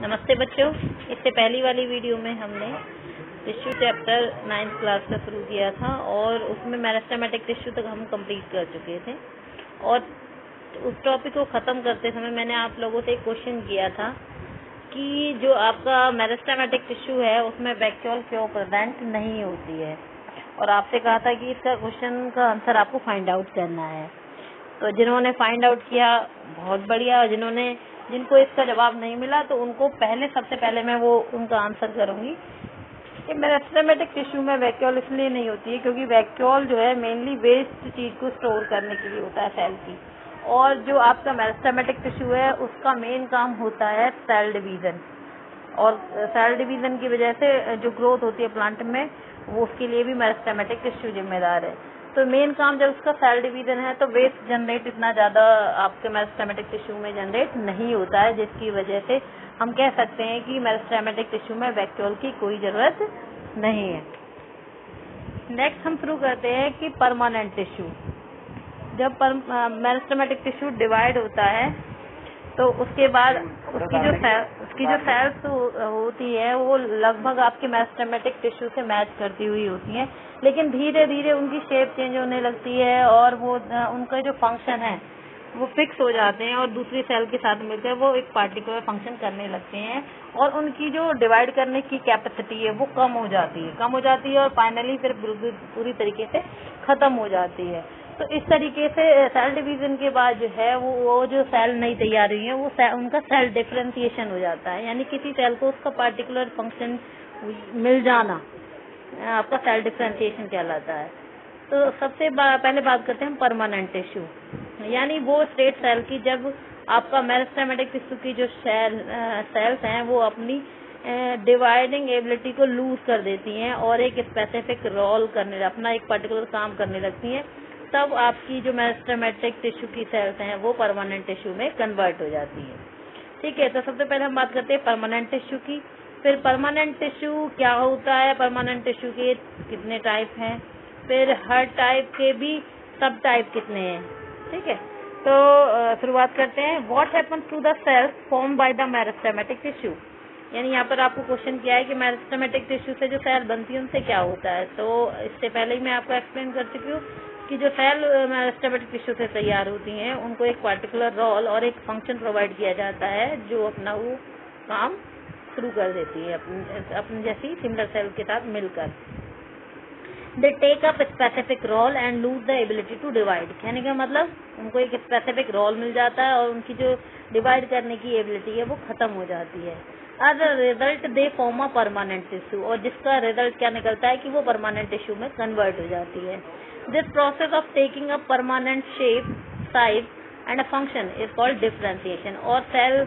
नमस्ते बच्चों, इससे पहली वाली वीडियो में हमने टिश्यू चैप्टर 9th क्लास का शुरू किया था और उसमें मेरिस्टेमेटिक टिश्यू तक हम कंप्लीट कर चुके थे। और उस टॉपिक को ख़त्म करते समय मैंने आप लोगों से एक क्वेश्चन किया था कि जो आपका मेरिस्टेमेटिक टिश्यू है उसमें वैक्यूल क्यों प्रेजेंट नहीं होती है, और आपसे कहा था कि इसका क्वेश्चन का आंसर आपको फाइंड आउट करना है। तो जिन्होंने फाइंड आउट किया बहुत बढ़िया, और जिनको इसका जवाब नहीं मिला तो उनको सबसे पहले मैं वो उनका आंसर करूंगी कि मेरिस्टेमेटिक टिश्यू में वैक्यूल इसलिए नहीं होती है क्योंकि वैक्यूल जो है मेनली वेस्ट चीज को स्टोर करने के लिए होता है सेल की, और जो आपका मेरिस्टेमेटिक टिश्यू है उसका मेन काम होता है सेल डिवीजन, और सेल डिवीजन की वजह से जो ग्रोथ होती है प्लांट में वो उसके लिए भी मेरिस्टेमेटिक टिश्यू जिम्मेदार है। तो मेन काम जब उसका सेल डिवीजन है तो वेस्ट जनरेट इतना ज्यादा आपके मेरिस्टेमेटिक टिश्यू में जनरेट नहीं होता है, जिसकी वजह से हम कह सकते हैं कि मेरिस्टेमेटिक टिश्यू में वैक्यूल की कोई जरूरत नहीं है। नेक्स्ट हम शुरू करते हैं कि परमानेंट टिश्यू। जब मेरिस्टेमेटिक टिश्यू डिवाइड होता है तो उसके बाद उसकी जो सेल्स होती है वो लगभग आपके मेरिस्टेमेटिक टिश्यू से मैच करती हुई होती हैं, लेकिन धीरे धीरे उनकी शेप चेंज होने लगती है और वो उनका जो फंक्शन है वो फिक्स हो जाते हैं और दूसरी सेल के साथ मिलकर वो एक पार्टिकुलर फंक्शन करने लगते हैं, और उनकी जो डिवाइड करने की कैपेसिटी है वो कम हो जाती है और फाइनली फिर पूरी तरीके से खत्म हो जाती है। तो इस तरीके से सेल डिवीजन के बाद जो है वो जो सेल नई तैयार हुई है वो उनका सेल डिफरेंशिएशन हो जाता है, यानी किसी सेल को उसका पार्टिकुलर फंक्शन मिल जाना आपका सेल डिफरेंशिएशन कहलाता है। तो सबसे पहले बात करते हैं परमानेंट टिश्यू, यानी वो स्टेट सेल की जब आपका मेरिस्टेमेटिक टिश्यू की जो सेल्स हैं वो अपनी डिवाइडिंग एबिलिटी को लूज कर देती हैं और एक स्पेसिफिक रोल अपना एक पर्टिकुलर काम करने लगती हैं, तब आपकी जो मेरिस्टेमेटिक टिश्यू की सेल्स हैं वो परमानेंट टिश्यू में कन्वर्ट हो जाती है। ठीक है, तो सबसे पहले हम बात करते हैं परमानेंट टिश्यू की। फिर परमानेंट टिश्यू क्या होता है, परमानेंट टिश्यू के कितने टाइप हैं, फिर हर टाइप के भी सब टाइप कितने हैं। ठीक है, तो शुरुआत करते हैं। What happens to the cells form by the meristematic tissue, यानी यहाँ पर आपको क्वेश्चन किया है कि मेरिस्टेमेटिक टिश्यू से जो सेल बनती है उनसे क्या होता है। तो इससे पहले ही मैं आपको एक्सप्लेन कर चुकी हूँ कि जो सेल मेरिस्टेमेटिक टिश्यू से तैयार होती हैं उनको एक पर्टिकुलर रोल और एक फंक्शन प्रोवाइड किया जाता है जो अपना वो काम शुरू कर देती है अपनी जैसी सिमिलर सेल के साथ मिलकर। They take up specific role and lose the ability to divide, कहने का मतलब उनको एक स्पेसिफिक रोल मिल जाता है और उनकी जो डिवाइड करने की एबिलिटी है वो खत्म हो जाती है। As a result they form a permanent tissue, और जिसका रिजल्ट क्या निकलता है कि वो परमानेंट टिश्यू में कन्वर्ट हो जाती है। This process of taking a permanent shape, size and a function is called differentiation, और सेल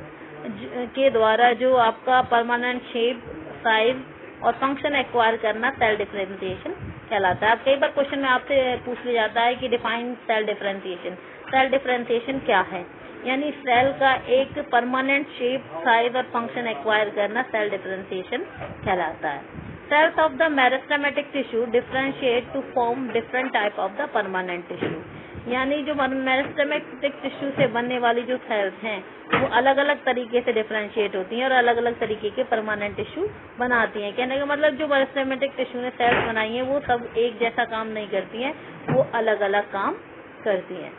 के द्वारा जो आपका परमानेंट शेप, साइज और फंक्शन एक्वायर करना सेल डिफरेंशिएशन कहलाता है। अब कई बार क्वेश्चन में आपसे पूछ लिया जाता है कि define cell differentiation. Cell differentiation क्या है, यानी सेल का एक परमानेंट शेप, साइज और फंक्शन एक्वायर करना सेल डिफरेंशिएशन कहलाता है। Cells of the meristematic tissue differentiate to form different type of the permanent tissue, यानी जो मेरिस्टेमेटिक टिश्यू से बनने वाली जो सेल्स हैं वो अलग अलग तरीके से डिफरेंशिएट होती हैं और अलग अलग तरीके के परमानेंट टिश्यू बनाती हैं। कहने का मतलब जो मेरिस्टेमेटिक टिश्यू ने सेल्स बनाई हैं वो सब एक जैसा काम नहीं करती हैं, वो अलग अलग काम करती हैं।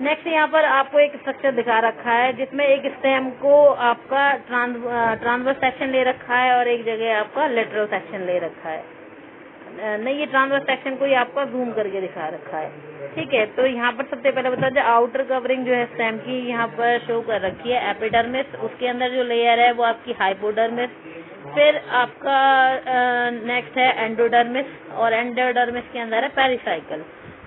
नेक्स्ट यहाँ पर आपको एक स्ट्रक्चर दिखा रखा है जिसमें एक स्टेम को आपका ट्रांसवर्स सेक्शन ले रखा है और एक जगह आपका लेटरल सेक्शन ले रखा है। नहीं, ये ट्रांसवर्स सेक्शन को ही आपका जूम करके दिखा रखा है। ठीक है, तो यहाँ पर सबसे पहले बता दें आउटर कवरिंग जो है स्टेम की यहाँ पर शो कर रखी है एपिडर्मिस, उसके अंदर जो लेयर है वो आपकी हाइपोडर्मिस, फिर आपका नेक्स्ट है एंडोडर्मिस, और एंडोडर्मिस के अंदर है पेरिसाइकल,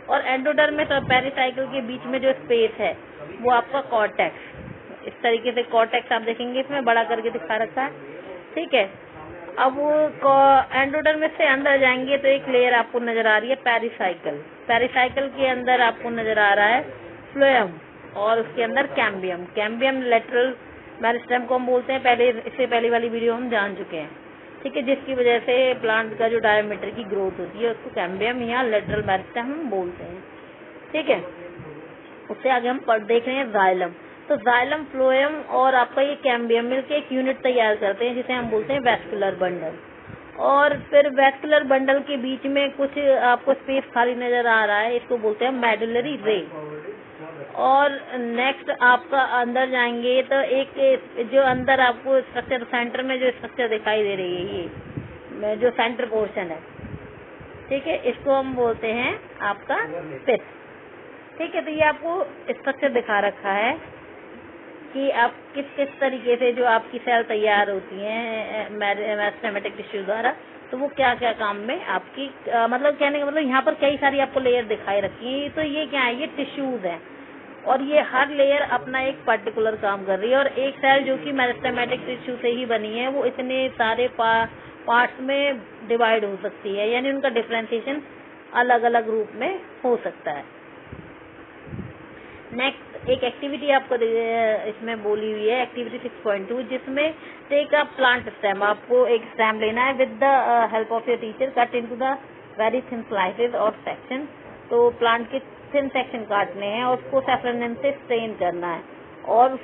और एंडोडर्मिस और पेरिसाइकल के बीच में जो स्पेस है वो आपका कॉर्टेक्स। इस तरीके से कॉर्टेक्स आप देखेंगे इसमें बड़ा करके दिखा रखा है। ठीक है, अब वो एंडोडर्मिस से अंदर जाएंगे तो एक लेयर आपको नजर आ रही है पेरिसाइकल, पेरिसाइकल के अंदर आपको नजर आ रहा है फ्लोएम, और उसके अंदर कैम्बियम। कैम्बियम लेटरल मेरिस्टेम को हम बोलते हैं, इससे पहली वाली वीडियो हम जान चुके हैं। ठीक है, जिसकी वजह से प्लांट का जो डायमीटर की ग्रोथ होती है उसको कैम्बियम या लेटरल मेरिस्टेम हम बोलते हैं। ठीक है, उससे आगे हम देख रहे हैं जाइलम। तो जाइलम फ्लोएम और आपका ये कैम्बियम मिलकर एक यूनिट तैयार करते हैं जिसे हम बोलते हैं वैस्कुलर बंडल। और फिर वैस्कुलर बंडल के बीच में कुछ आपको स्पेस खाली नजर आ रहा है, इसको बोलते हैं मेडुलरी रे। और नेक्स्ट आपका अंदर जाएंगे तो एक जो अंदर आपको स्ट्रक्चर सेंटर में जो स्ट्रक्चर दिखाई दे रही है, ये जो सेंटर पोर्शन है, ठीक है, इसको हम बोलते हैं आपका पिथ। ठीक है, तो ये आपको स्ट्रक्चर दिखा रखा है कि आप किस किस तरीके से जो आपकी सेल तैयार होती हैं मेरिस्टेमेटिक टिश्यू द्वारा, तो वो क्या क्या काम में आपकी मतलब कहने का मतलब यहाँ पर कई सारी आपको लेयर दिखाई रखी है। तो ये क्या है, ये टिश्यूज हैं और ये हर लेयर अपना एक पर्टिकुलर काम कर रही है। और एक सेल जो कि मेरिस्टेमेटिक टिश्यू से ही बनी है वो इतने सारे पार्ट्स में डिवाइड हो सकती है, यानी उनका डिफरेंशिएशन अलग अलग रूप में हो सकता है। नेक्स्ट एक एक्टिविटी आपको इसमें बोली हुई है, एक्टिविटी 6.2, जिसमें टेक अ प्लांट स्टेम। आपको एक स्टेम लेना है with the help of your teacher, cut into the very thin slices और सेक्शन। तो प्लांट के थिन सेक्शन काटने हैं और उसको सैफरन से स्ट्रेन करना है और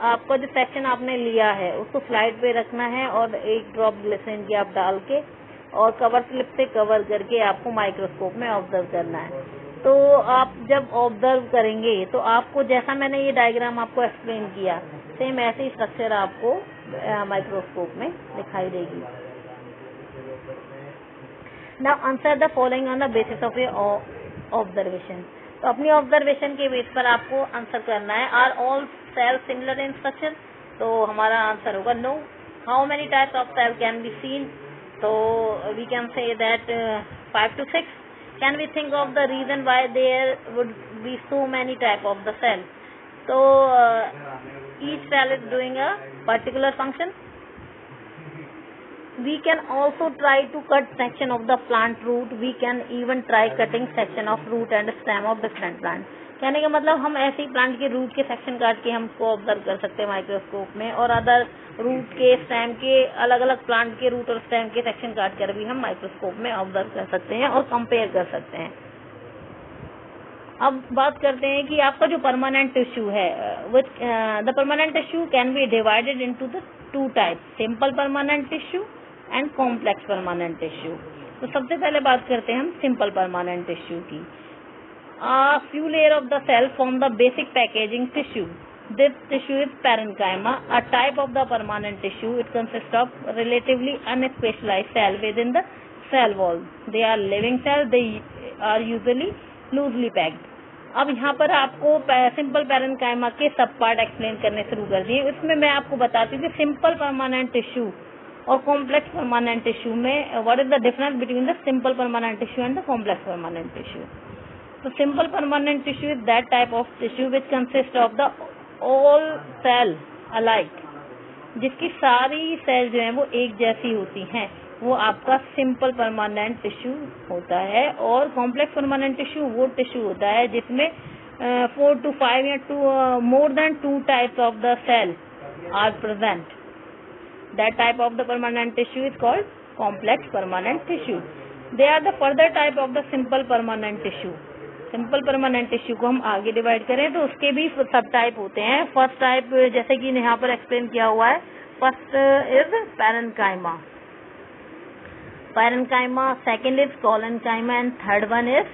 आपका जो सेक्शन आपने लिया है उसको स्लाइड पे रखना है और एक ड्रॉप ग्लिसरीन की आप डाल के और कवर स्लिप से कवर करके आपको माइक्रोस्कोप में ऑब्जर्व करना है। तो आप जब ऑब्जर्व करेंगे तो आपको जैसा मैंने ये डायग्राम आपको एक्सप्लेन किया, सेम ऐसे ही स्ट्रक्चर आपको माइक्रोस्कोप में दिखाई देगी। Now answer the following on the basis of your observation. तो अपनी ऑब्जर्वेशन के बेस पर आपको आंसर करना है। Are all cell similar in structure? तो हमारा आंसर होगा no. How many types of cell can be seen? तो we can say that 5 to 6. Can we think of the reason why there would be so many type of the cell? So each cell is doing a particular function. We can also try to cut section of the plant root. We can even try cutting section of root and stem of different plant. कहने का मतलब हम ऐसे ही plant के root के section काट के हम उसको ऑब्जर्व कर सकते हैं माइक्रोस्कोप में, और अदर रूट के स्टेम के अलग अलग प्लांट के रूट और स्टेम के सेक्शन काट कर भी हम माइक्रोस्कोप में ऑब्जर्व कर सकते हैं और कंपेयर कर सकते हैं। अब बात करते हैं कि आपका जो परमानेंट टिश्यू है, the permanent tissue can be divided into the 2 types, simple permanent tissue and complex permanent tissue. तो सबसे पहले बात करते हैं हम सिंपल परमानेंट टिश्यू की। A few layers of the cell form the basic packaging tissue. This tissue is parenchyma, a type of the permanent tissue. It consists of relatively unspecialized cell within the cell wall. They are living cells. They are usually loosely packed. अब यहाँ पर आपको simple parenchyma के सब part explain करने शुरू कर दिए। उसमें मैं आपको बताती हूँ कि सिंपल परमानेंट टिश्यू और कॉम्प्लेक्स परमानेंट टिश्यू में what is the difference between the simple permanent tissue and the complex permanent tissue. So simple permanent tissue is that type of tissue which consists of the all cell alike, जिसकी सारी cell जो है वो एक जैसी होती हैं, वो आपका सिंपल परमानेंट टिश्यू होता है। और कॉम्प्लेक्स परमानेंट टिश्यू वो टिश्यू होता है जिसमें 4 to 5 या more than 2 types of the cell are present. That type of the permanent tissue is called complex permanent tissue. They are the further type of the simple permanent tissue. Simple permanent tissue को हम आगे divide करें तो उसके भी सब type होते हैं। फर्स्ट टाइप जैसे कि यहाँ पर एक्सप्लेन किया हुआ है, first is parenchyma, second is collenchyma and third one is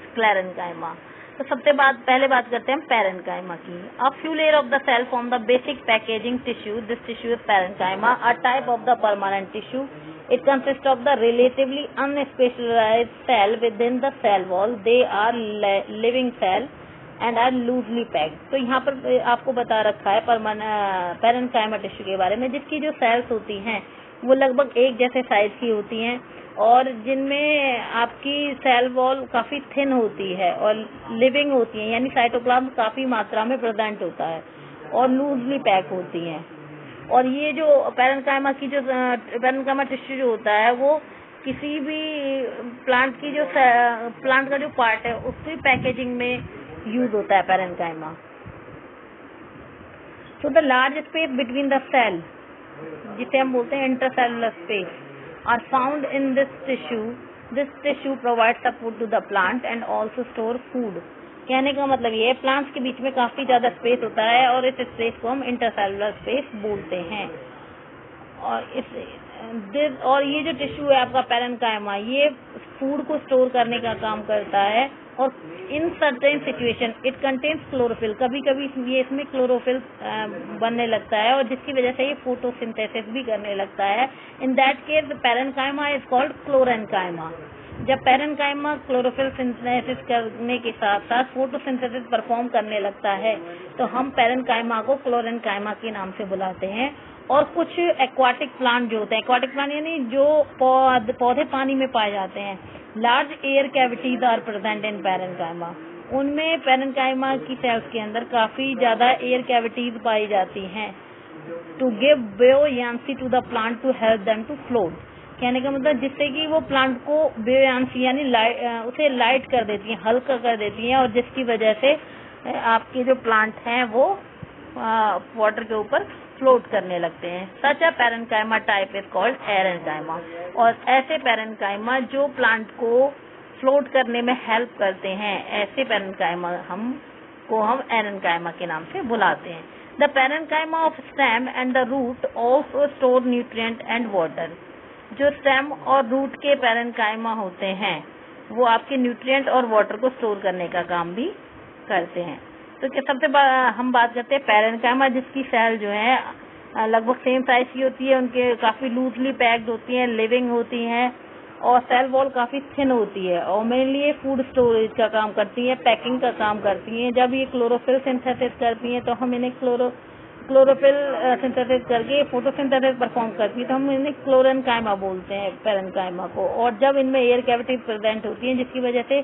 sclerenchyma. तो सबसे पहले बात करते हैं पैरेन्काइमा की। A few layer of the cell form the basic packaging tissue. This tissue is parenchyma, a type of the permanent tissue. It consists of the relatively unspecialized cell within the cell wall. They are living cell and are loosely packed. तो यहाँ पर आपको बता रखा है parenchyma tissue के बारे में, जिसकी जो सेल्स होती हैं वो लगभग एक जैसे साइज की होती हैं और जिनमें आपकी सेल वॉल काफी थिन होती है और लिविंग होती है, यानी साइटोप्लाज्म काफी मात्रा में प्रेजेंट होता है और लूजली पैक होती हैं। और ये जो पैरेन्काइमा टिश्यू जो होता है वो किसी भी प्लांट की जो प्लांट का जो पार्ट है उसकी पैकेजिंग में यूज होता है parenchyma. So the large space between the cell, जिसे हम बोलते हैं intercellular space, are found in this tissue. This tissue provides support to the plant and also store food. कहने का मतलब ये है प्लांट्स के बीच में काफी ज्यादा स्पेस होता है और इस स्पेस को हम इंटरसेलुलर स्पेस बोलते हैं। और ये जो टिश्यू है आपका पैरेन्काइमा, ये फूड को स्टोर करने का काम करता है और in certain situation it contains chlorophyll. कभी कभी ये इसमें क्लोरोफिल बनने लगता है और जिसकी वजह से ये फोटोसिंथेसिस भी करने लगता है। In that case parenchyma is called क्लोरेन्काइमा। जब पैरेन्काइमा क्लोरोफिल सिंथेसिस करने के साथ साथ फोटोसिंथेसिस परफॉर्म करने लगता है तो हम पैरेन्काइमा को क्लोरेन्काइमा के नाम से बुलाते हैं। और कुछ एक्वाटिक प्लांट जो होते हैं, एक्वाटिक प्लांट यानी जो पौधे पानी में पाए जाते हैं, large air cavities are present in parenchyma. उनमें पैरेन्काइमा की सेल्स के अंदर काफी ज्यादा एयर कैविटीज पाई जाती हैं to give buoyancy to the plant to help them to float. कहने का मतलब जिससे कि वो प्लांट को बुओयांसी यानी उसे लाइट कर देती हैं, हल्का कर देती हैं और जिसकी वजह से आपके जो प्लांट हैं वो वाटर के ऊपर फ्लोट करने लगते हैं। Such a parenchyma type is called aerenchyma. और ऐसे पैरेन्काइमा जो प्लांट को फ्लोट करने में हेल्प करते हैं, ऐसे पैरेन्काइमा हम एरेन्काइमा के नाम से बुलाते हैं। The parenchyma of stem and the root also store nutrient and water. जो स्टेम और रूट के पैरेन्काइमा होते हैं वो आपके न्यूट्रिएंट और वाटर को स्टोर करने का काम भी करते हैं। तो सबसे हम बात करते हैं पैरेन्काइमा, जिसकी सेल जो है लगभग सेम साइज की होती है, उनके काफी लूजली पैक्ड होती हैं, लिविंग होती हैं और सेल वॉल काफी थिन होती है और मेनली ये फूड स्टोरेज का काम करती है, पैकिंग का काम करती हैं। जब ये क्लोरोफिल सिंथेसिस करती हैं तो हम इन्हें क्लोरोफिल सिंथेसिस करके फोटोसिंथेसिस परफॉर्म करती है तो हम इन्हें क्लोरेन्काइमा बोलते हैं पैरेन्काइमा को। और जब इनमें एयर कैविटी प्रेजेंट होती है जिसकी वजह से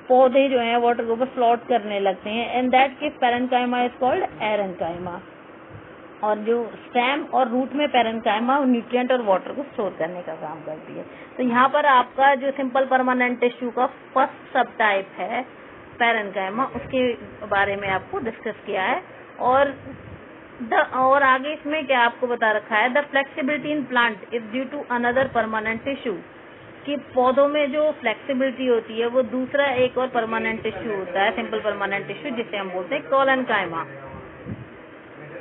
पौधे जो हैं वाटर के ऊपर फ्लोट करने लगते हैं, and that case parenchyma is called aerenchyma. और जो स्टेम और रूट में पैरेन्काइमा न्यूट्रिएंट और वाटर को स्टोर करने का काम करती है। तो यहाँ पर आपका जो सिंपल परमानेंट टिश्यू का फर्स्ट सब टाइप है पैरेन्काइमा, उसके बारे में आपको डिस्कस किया है। और आगे इसमें क्या आपको बता रखा है, the flexibility in plant is due to another permanent tissue. कि पौधों में जो फ्लेक्सिबिलिटी होती है वो दूसरा एक और परमानेंट टिश्यू होता है, सिंपल परमानेंट टिश्यू, जिसे हम बोलते हैं collenchyma.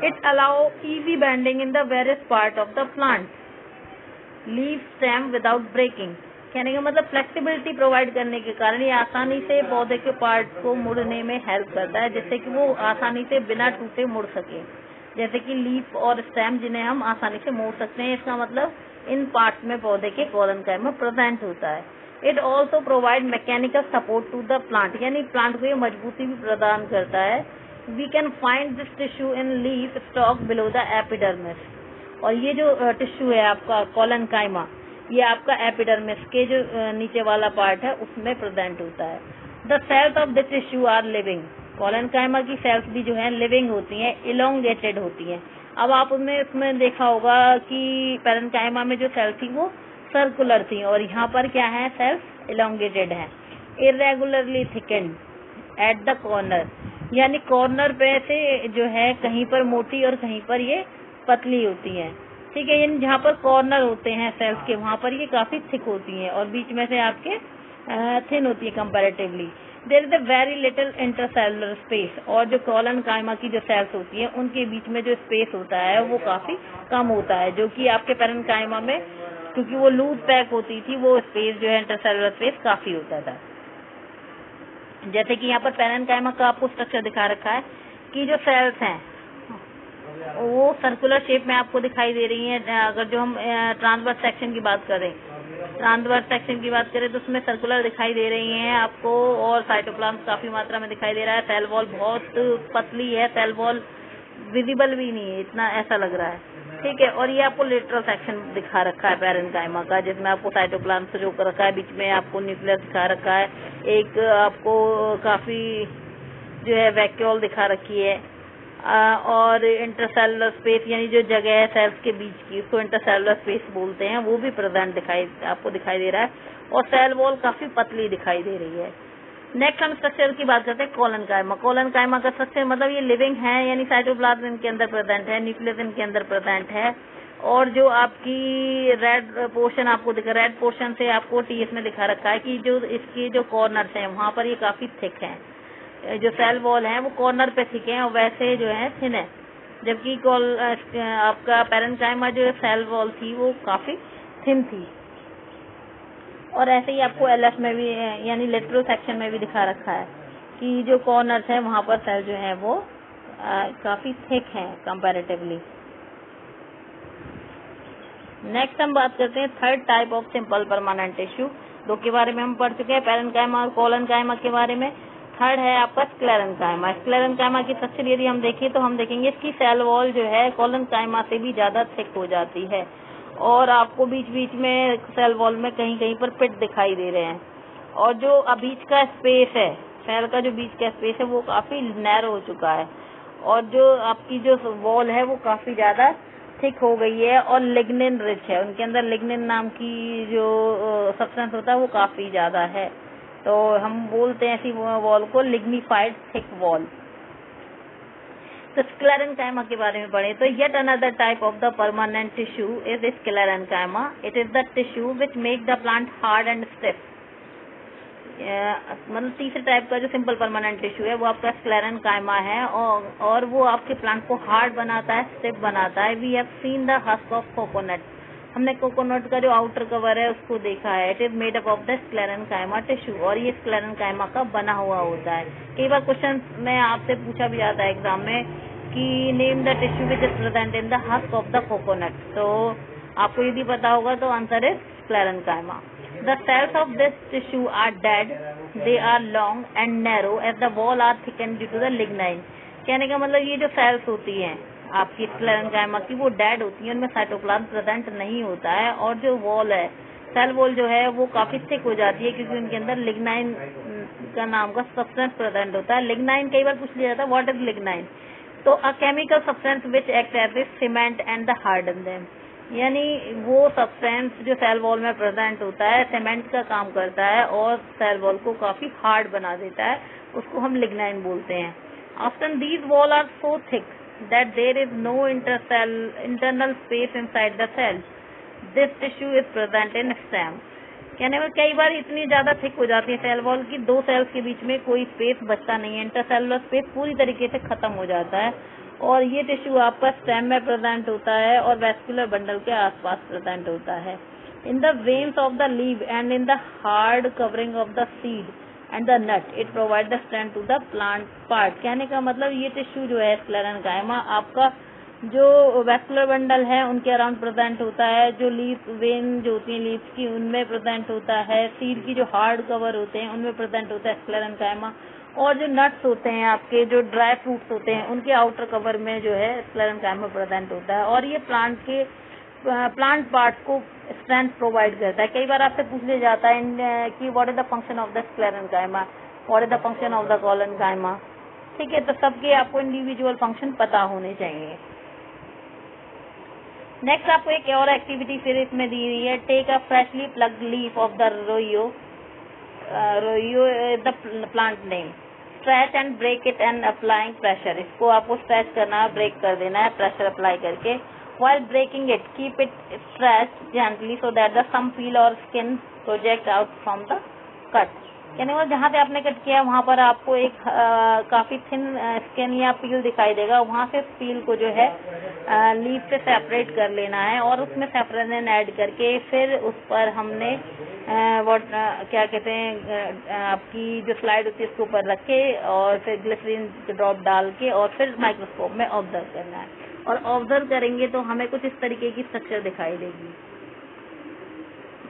It allow easy bending in the various part of the plant, leave stem without breaking. कहने का मतलब फ्लेक्सिबिलिटी प्रोवाइड करने के कारण ये आसानी से पौधे के पार्ट को मुड़ने में हेल्प करता है, जिससे कि वो आसानी से बिना टूटे मुड़ सके। जैसे कि लीफ और स्टेम जिन्हें हम आसानी से मोड़ सकते हैं, इसका मतलब इन पार्ट्स में पौधे के कोलेनकाइमा प्रेजेंट होता है। It also provide mechanical support to the plant, यानी प्लांट को ये मजबूती भी प्रदान करता है। We can find this tissue in leaf stalk below the epidermis. और ये जो टिश्यू है आपका कोलेनकाइमा, ये आपका एपिडर्मिस के जो नीचे वाला पार्ट है उसमें प्रेजेंट होता है। The cells of this tissue are living. Collenchyma की सेल्स भी जो है लिविंग होती हैं, इलोंगेटेड होती हैं। अब आप उसमें देखा होगा कि पैरेन्काइमा में जो सेल थी वो सर्कुलर थी और यहाँ पर क्या है, सेल्स इलोंगेटेड है। Irregularly thickened at the corner, यानी कॉर्नर पे से जो है कहीं पर मोटी और कहीं पर ये पतली होती है। ठीक है, यानी जहाँ पर कॉर्नर होते हैं सेल्स के वहाँ पर ये काफी थिक होती हैं और बीच में से आपके थिन होती है comparatively. There is a very little intercellular space. और जो कोलेनकाइमा की जो सेल्स होती है उनके बीच में जो स्पेस होता है वो काफी कम होता है, जो कि आपके पैरेन्काइमा में क्योंकि वो लूज पैक होती थी वो स्पेस जो है इंटरसेलुलर स्पेस काफी होता था। जैसे कि यहाँ पर पैरेन्काइमा का आपको स्ट्रक्चर दिखा रखा है कि जो सेल्स हैं वो सर्कुलर शेप में आपको दिखाई दे रही हैं। अगर जो हम ट्रांसवर्स सेक्शन की बात करें तो उसमें सर्कुलर दिखाई दे रही हैं आपको और साइटोप्लाज्म काफी मात्रा में दिखाई दे रहा है। सेल वॉल बहुत पतली है, सेल वॉल विजिबल भी नहीं है, इतना ऐसा लग रहा है। ठीक है, और ये आपको लेटरल सेक्शन दिखा रखा है पैरेन्काइमा का, जिसमें आपको साइटोप्लाज्म से जो रखा है, बीच में आपको न्यूक्लियस दिखा रखा है, एक आपको काफी जो है वैक्यूल दिखा रखी है और इंटरसेलुलर स्पेस यानी जो जगह है सेल्स के बीच की उसको इंटरसेलुलर स्पेस बोलते हैं, वो भी प्रेजेंट आपको दिखाई दे रहा है और सेल वॉल काफी पतली दिखाई दे रही है। नेक्स्ट हम स्ट्रक्चर की बात करते हैं कोलेनकाइमा। कोलेनकाइमा का स्ट्रक्चर मतलब ये लिविंग है, यानी साइटोप्लाज्म इनके अंदर प्रेजेंट है, न्यूक्लियस इनके अंदर प्रेजेंट है और जो आपकी रेड पोर्शन आपको रेड पोर्शन से आपको टीएस में दिखा रखा है कि जो इसकी जो कॉर्नर्स हैं वहाँ पर ये काफी थिक हैं। जो सेल वॉल है वो कॉर्नर पे थिक है और वैसे जो है थिन है, जबकि आपका पैरेन्काइमा जो सेल वॉल थी वो काफी थिन थी। और ऐसे ही आपको एलएफ में भी यानी लेटरल सेक्शन में भी दिखा रखा है कि जो कॉर्नर्स है वहां पर सेल जो है वो काफी थिक है कंपैरेटिवली। नेक्स्ट हम बात करते हैं third type of simple permanent tissue. दो के बारे में हम पढ़ चुके हैं, पैरेन्काइमा और कोलेनकाइमा के बारे में। थर्ड है आपका स्क्लेरेन्काइमा। स्क्लेरेन्काइमा की स्ट्रक्चर यदि हम देखें तो हम देखेंगे इसकी सेल वॉल जो है कोलेनकाइमा से भी ज्यादा थिक हो जाती है और आपको बीच बीच में सेल वॉल में कहीं कहीं पर पिट दिखाई दे रहे हैं। और जो बीच का स्पेस है, सेल का जो बीच का स्पेस है वो काफी नैरो हो चुका है और जो आपकी जो वॉल है वो काफी ज्यादा थिक हो गई है और लिग्निन रिच है। उनके अंदर लिग्निन नाम की जो सब्सटेंस होता है वो काफी ज्यादा है, तो हम बोलते हैं ऐसी वॉल को लिग्निफाइड थिक वॉल। तो स्क्लेरेन्काइमा के बारे में पढ़े तो yet another type of the permanent tissue is sclerenchyma. It is the tissue which make the plant hard and stiff. मतलब तीसरे टाइप का जो सिंपल परमानेंट टिश्यू है वो आपका स्क्लेरेन्काइमा है और वो आपके प्लांट को हार्ड बनाता है, स्टिफ बनाता है। We have seen the husk of coconut. हमने कोकोनट का जो आउटर कवर है उसको देखा है। It is made up of the sclerenchyma tissue और ये स्क्लेरेन्काइमा का बना हुआ होता है। कई बार क्वेश्चन में आपसे पूछा भी जाता है एग्जाम में कि name the tissue which is present in the husk of the coconut. तो आपको यदि पता होगा तो answer is sclerenchyma. The cells of this tissue are dead. They are long and narrow as the wall are thickened due to the lignin. कहने का मतलब ये जो सेल्स होती हैं आपकी स्क्लेरेन्काइमा की वो डेड होती हैं, उनमें साइटोप्लाज्म प्रेजेंट नहीं होता है और जो वॉल है, सेल वॉल जो है वो काफी थिक हो जाती है क्योंकि उनके अंदर लिग्नाइन का नाम का सब्सटेंस प्रेजेंट होता है। लिग्नाइन कई बार पूछ लिया जाता है व्हाट इज लिग्नाइन। तो a chemical substance which act as a cement and the harden them. यानी वो सब्सटेंस जो सेल वॉल में प्रेजेंट होता है सीमेंट का काम करता है और सेल वॉल को काफी हार्ड बना देता है, उसको हम लिग्नाइन बोलते हैं। Often these wall are so thick that there is no internal space inside the cell. This tissue is present in stem. कहने में कई बार इतनी ज्यादा थिक हो जाती है सेल वॉल की दो सेल्स के बीच में कोई स्पेस बचता नहीं है, इंटरसेलुलर स्पेस पूरी तरीके से खत्म हो जाता है और ये टिश्यू आपका स्टेम में प्रेजेंट होता है और वेस्कुलर बंडल के आसपास प्रेजेंट होता है। In the veins of the leave and in the hard covering of the seed and the nut it provide the strength to the plant part. कहने का मतलब ये टिश्यू जो है स्क्लेरेन्काइमा आपका जो वेस्कुलर बंडल है उनके अराउंड प्रेजेंट होता है, जो लीफ वेन जो होती है लीव्स की उनमें प्रेजेंट होता है, सीड की जो हार्ड कवर होते हैं उनमें प्रेजेंट होता है स्क्लेरेन्काइमा और जो नट्स होते हैं आपके जो ड्राई फ्रूट्स होते हैं उनके आउटर कवर में जो है स्क्लेरेन्काइमा प्रेजेंट होता है और ये प्लांट पार्ट को स्ट्रेंथ प्रोवाइड करता है। कई बार आपसे पूछ लिया जाता है कि what is the function of the sclerenchyma, what is the function of the collenchyma. ठीक है, तो सबके आपको इंडिविजुअल फंक्शन पता होने चाहिए। नेक्स्ट आपको एक और एक्टिविटी फिर इसमें दी हुई है, take a freshly plucked leaf of the Rhoeo the plant name, stretch and break it and applying pressure. इसको आपको स्ट्रेच करना है, ब्रेक कर देना है प्रेशर अप्लाई करके। while breaking it keep it stretched gently so that the some peel or skin project out from the cut। यानी वो जहाँ पे आपने कट किया वहाँ पर आपको एक काफी थिन स्किन या पील दिखाई देगा, वहाँ से पील को जो है लीफ से सेपरेट कर लेना है और उसमें सेफ्रॉन ऐड करके फिर उस पर हमने क्या कहते हैं आपकी जो स्लाइड होती है उसके ऊपर रख के और फिर ग्लिसरीन ड्रॉप डाल के और फिर माइक्रोस्कोप में ऑब्जर्व करना है और ऑब्जर्व करेंगे तो हमें कुछ इस तरीके की स्ट्रक्चर दिखाई देगी।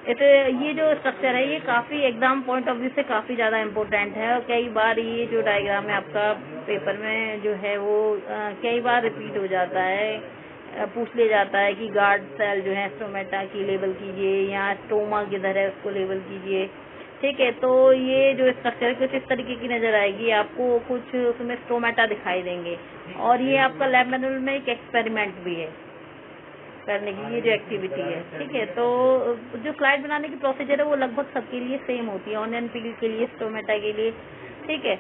ये जो स्ट्रक्चर है ये काफी एग्जाम पॉइंट ऑफ व्यू से काफी ज्यादा इम्पोर्टेंट है और कई बार ये जो डायग्राम है आपका पेपर में जो है वो कई बार रिपीट हो जाता है, पूछ लिया जाता है कि गार्ड सेल जो है स्टोमेटा की लेबल कीजिए या स्टोमा किधर है उसको लेबल कीजिए। ठीक है, तो ये जो स्ट्रक्चर कुछ इस तरीके की नजर आएगी, आपको कुछ उसमें स्टोमेटा दिखाई देंगे और ये आपका लैब मैनुअल में एक एक्सपेरिमेंट भी है करने की, ये जो एक्टिविटी है। ठीक है, तो जो स्लाइड बनाने की प्रोसीजर है वो लगभग सबके लिए सेम होती है, ऑनियन पील के लिए, स्टोमेटा के लिए। ठीक है,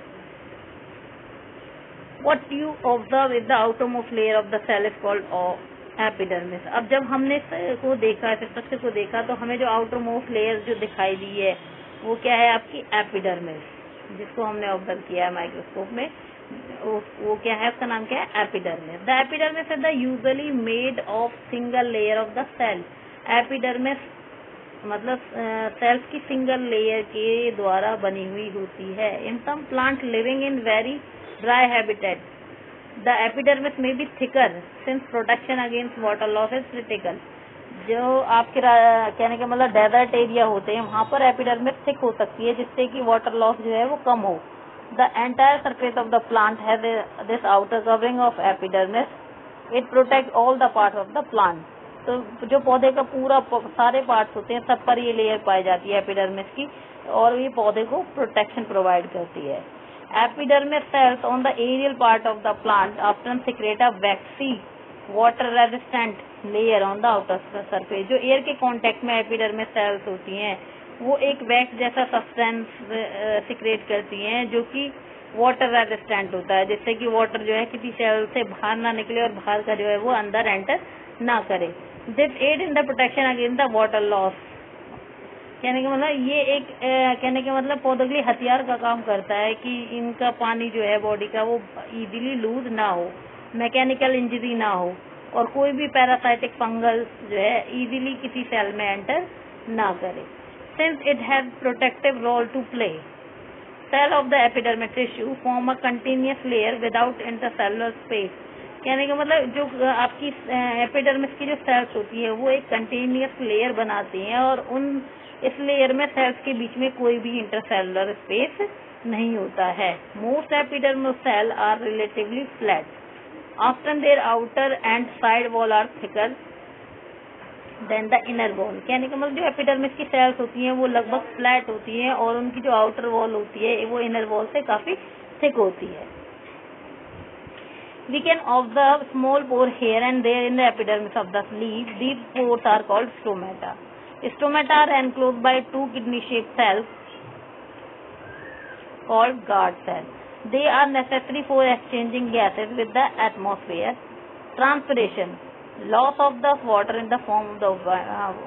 what you observe is the outermost layer of the cell is called epidermis. अब जब हमने को देखा स्ट्रक्चर को देखा तो हमें जो आउटरमोस्ट लेयर जो दिखाई दी है वो क्या है आपकी एपिडर्मिस। जिसको हमने ऑब्जर्व किया है माइक्रोस्कोप में, वो क्या है, उसका नाम क्या है, epidermis. The epidermis is the usually made of single layer of the cell. Epidermis मतलब सेल्स की सिंगल लेयर के द्वारा बनी हुई होती है। In some plant living in very dry habitat the epidermis may be thicker since protection against water loss is critical. जो आपके कहने का मतलब डेजर्ट एरिया होते हैं, वहाँ पर एपिडर्मिस थिक हो सकती है, जिससे कि वाटर लॉस जो है वो कम हो। The entire surface of the plant has this outer covering of epidermis. It protect all the part of the plant. तो जो पौधे का पूरा सारे पार्ट्स होते हैं, सब पर ये लेयर पाई जाती है एपिडर्मिस की, और ये पौधे को प्रोटेक्शन प्रोवाइड करती है। Epidermis cells on the aerial part of the plant often secrete a waxy water resistant layer on the outer surface. जो एयर के कांटेक्ट में एपिडर्मिस सेल्स होती हैं, वो एक वैक्स जैसा सब्सटेंस सिक्रेट करती हैं, जो कि वाटर रेजिस्टेंट होता है, जिससे कि वाटर जो है किसी सेल से बाहर ना निकले और बाहर का जो है वो अंदर एंटर ना करे। This aid in the protection against the water loss. कहने का मतलब ये एक कहने का मतलब पौधों के लिए हथियार का काम करता है कि इनका पानी जो है बॉडी का वो इजीली लूज ना हो, मैकेनिकल इंजरी ना हो, और कोई भी पैरासाइटिक फंगल जो है इजीली किसी सेल में एंटर ना करे। Since it has protective role to play, cell of the epidermis tissue form a continuous layer without intercellular space. कहने का मतलब जो आपकी एपिडर्मिस की जो सेल्स होती है वो एक कंटिन्यूअस लेयर बनाती हैं, और इस लेयर में सेल्स के बीच में कोई भी इंटरसेलुलर स्पेस नहीं होता है। Most epidermal cell are relatively flat, often their outer and side wall are thicker than the inner wall. कहने का मतलब जो एपिडर्मिस की सेल्स होती हैं वो लगभग फ्लैट होती हैं, और उनकी जो आउटर वॉल होती है वो इनर वॉल से काफी थिक होती है। We can observe small pore here and there in the epidermis of the leaf. These pores are called stomata. Stomata are enclosed by two kidney-shaped cells called guard cells. They are necessary for exchanging gases with the atmosphere. Transpiration, loss of the water in the form of the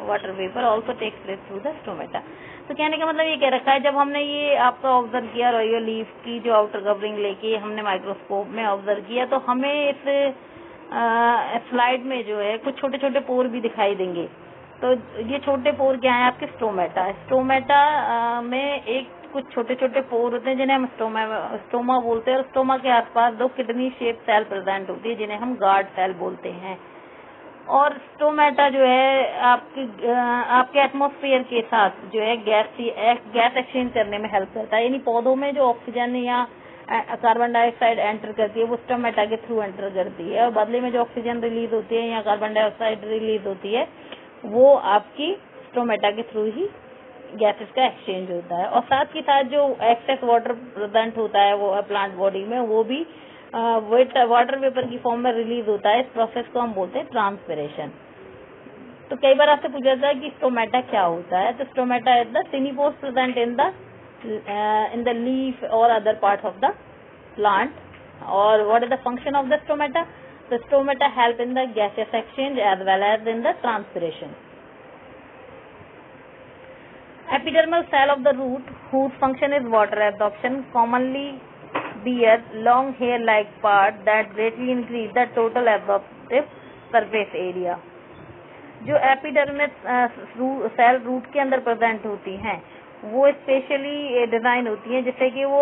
water vapor also takes place through the stomata. तो कहने का मतलब ये कह रखा है, जब हमने ये आपका ऑब्जर्व किया रॉयल लीफ की जो आउटर कवरिंग लेके हमने माइक्रोस्कोप में ऑब्जर्व किया, तो हमें इस स्लाइड में जो है कुछ छोटे छोटे पोर भी दिखाई देंगे। तो ये छोटे पोर क्या है, आपके स्टोमेटा। स्टोमेटा में एक कुछ छोटे छोटे पोर होते हैं जिन्हें हम स्टोमा बोलते हैं, और स्टोमा के आसपास दो किडनी शेप सेल प्रेजेंट होती है जिन्हें हम गार्ड सेल बोलते हैं। और स्टोमेटा जो है आपके एटमॉस्फेयर के साथ जो है गैस एक्सचेंज करने में हेल्प करता है। यानी पौधों में जो ऑक्सीजन या कार्बन डाइऑक्साइड एंटर करती है वो स्टोमेटा के थ्रू एंटर करती है, और बदले में जो ऑक्सीजन रिलीज होती है या कार्बन डाइऑक्साइड रिलीज होती है वो आपकी स्टोमेटा के थ्रू ही गैसेस का एक्सचेंज होता है। और साथ ही साथ जो एक्सेस वाटर प्रेजेंट होता है वो प्लांट बॉडी में, वो भी वाटर वेपर की फॉर्म में रिलीज होता है। इस प्रोसेस को हम बोलते हैं ट्रांसपिरेशन। तो कई बार आपसे पूछा जाता है कि स्टोमेटा क्या होता है, तो stomata is the टिनी pores present in the leaf or other parts of the plant. Or what is the function of the stomata? The stomata help in the gaseous exchange as well as in the transpiration. Epidermal cell of the root, whose function is water absorption, commonly bear long hair-like part that greatly increase the total absorptive surface area. जो epidermis cell root के अंदर present होती हैं वो specially design होती हैं जिससे कि वो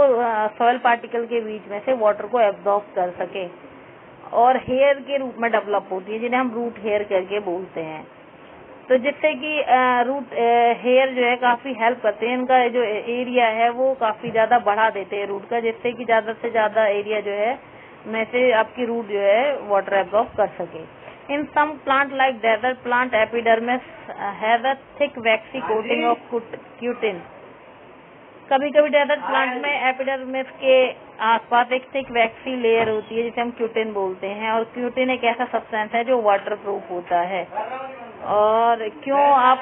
सॉइल पार्टिकल के बीच में से वाटर को एब्जॉर्ब कर सके, और हेयर के रूप में डेवलप होती है जिन्हें हम रूट हेयर करके बोलते हैं। तो जिससे कि रूट हेयर जो है काफी हेल्प करते हैं, इनका जो एरिया है वो काफी ज्यादा बढ़ा देते हैं रूट का, जिससे कि ज्यादा से ज्यादा एरिया जो है में से आपकी रूट जो है वाटर एब्जॉर्ब कर सके। In some plant like desert plant, epidermis has a thick waxy coating of cutin. कभी कभी डेजर्ट प्लांट में एपिडर्मिस के आसपास एक थिक वैक्सी लेयर होती है जिसे हम क्यूटिन बोलते हैं, और क्यूटिन एक ऐसा सब्सटेंस है जो वाटर प्रूफ होता है। और क्यों आप